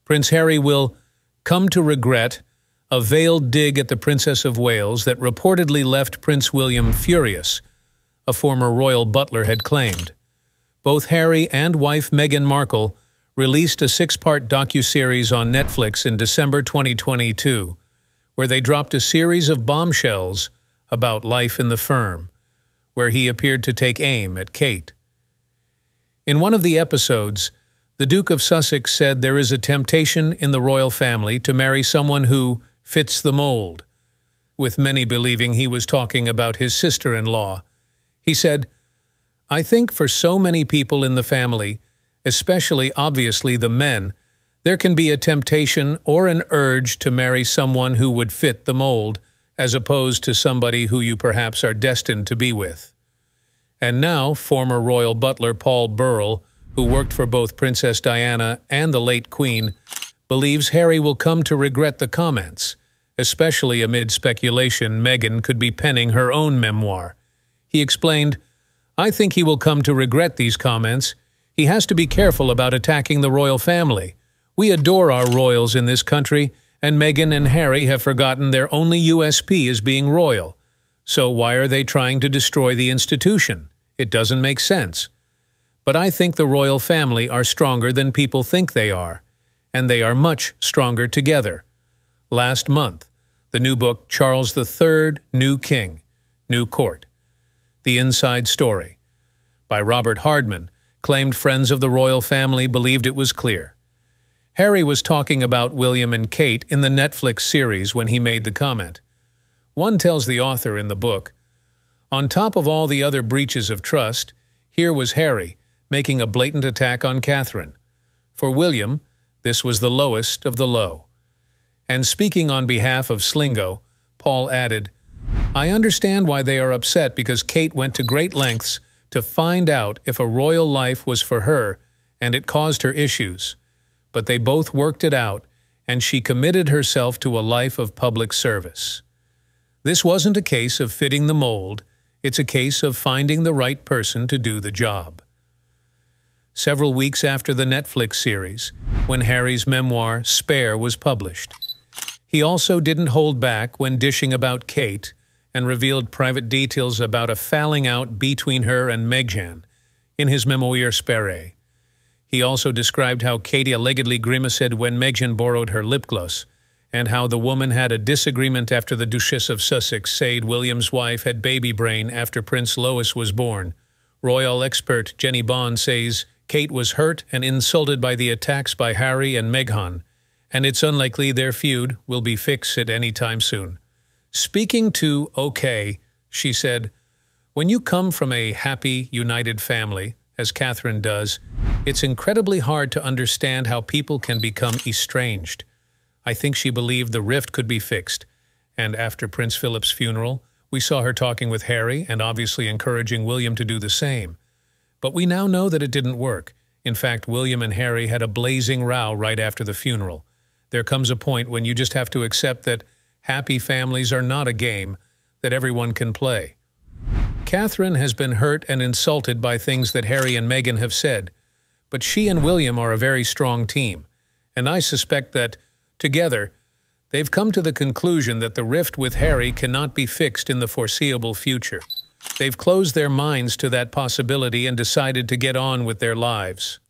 Prince Harry will come to regret a veiled dig at the Princess of Wales that reportedly left Prince William furious, a former royal butler had claimed. Both Harry and wife Meghan Markle released a 6-part docuseries on Netflix in December 2022, where they dropped a series of bombshells about life in the firm, where he appeared to take aim at Kate. In one of the episodes, the Duke of Sussex said there is a temptation in the royal family to marry someone who fits the mold, with many believing he was talking about his sister-in-law. He said, "I think for so many people in the family, especially obviously the men, there can be a temptation or an urge to marry someone who would fit the mold, as opposed to somebody who you perhaps are destined to be with." And now, former royal butler Paul Burrell, who worked for both Princess Diana and the late Queen, believes Harry will come to regret the comments, especially amid speculation Meghan could be penning her own memoir. He explained, "I think he will come to regret these comments. He has to be careful about attacking the royal family. We adore our royals in this country, and Meghan and Harry have forgotten their only USP is being royal. So why are they trying to destroy the institution? It doesn't make sense. But I think the royal family are stronger than people think they are, and they are much stronger together." Last month, the new book Charles III, New King, New Court, The Inside Story, by Robert Hardman, claimed friends of the royal family believed it was clear. Harry was talking about William and Kate in the Netflix series when he made the comment. One tells the author in the book, "On top of all the other breaches of trust, here was Harry making a blatant attack on Catherine. For William, this was the lowest of the low." And speaking on behalf of Slingo, Paul added, "I understand why they are upset because Kate went to great lengths to find out if a royal life was for her, and it caused her issues. But they both worked it out, and she committed herself to a life of public service. This wasn't a case of fitting the mold, it's a case of finding the right person to do the job." Several weeks after the Netflix series, when Harry's memoir, Spare, was published, he also didn't hold back when dishing about Kate and revealed private details about a falling out between her and Meghan in his memoir Spare. He also described how Katie allegedly grimaced when Meghan borrowed her lip gloss, and how the woman had a disagreement after the Duchess of Sussex said William's wife had baby brain after Prince Louis was born. Royal expert Jenny Bond says Kate was hurt and insulted by the attacks by Harry and Meghan, and it's unlikely their feud will be fixed at any time soon. Speaking to OK, she said, "When you come from a happy, united family, as Catherine does, it's incredibly hard to understand how people can become estranged. I think she believed the rift could be fixed, and after Prince Philip's funeral, we saw her talking with Harry and obviously encouraging William to do the same. But we now know that it didn't work. In fact, William and Harry had a blazing row right after the funeral. There comes a point when you just have to accept that happy families are not a game that everyone can play. Catherine has been hurt and insulted by things that Harry and Meghan have said, but she and William are a very strong team, and I suspect that, together, they've come to the conclusion that the rift with Harry cannot be fixed in the foreseeable future. They've closed their minds to that possibility and decided to get on with their lives."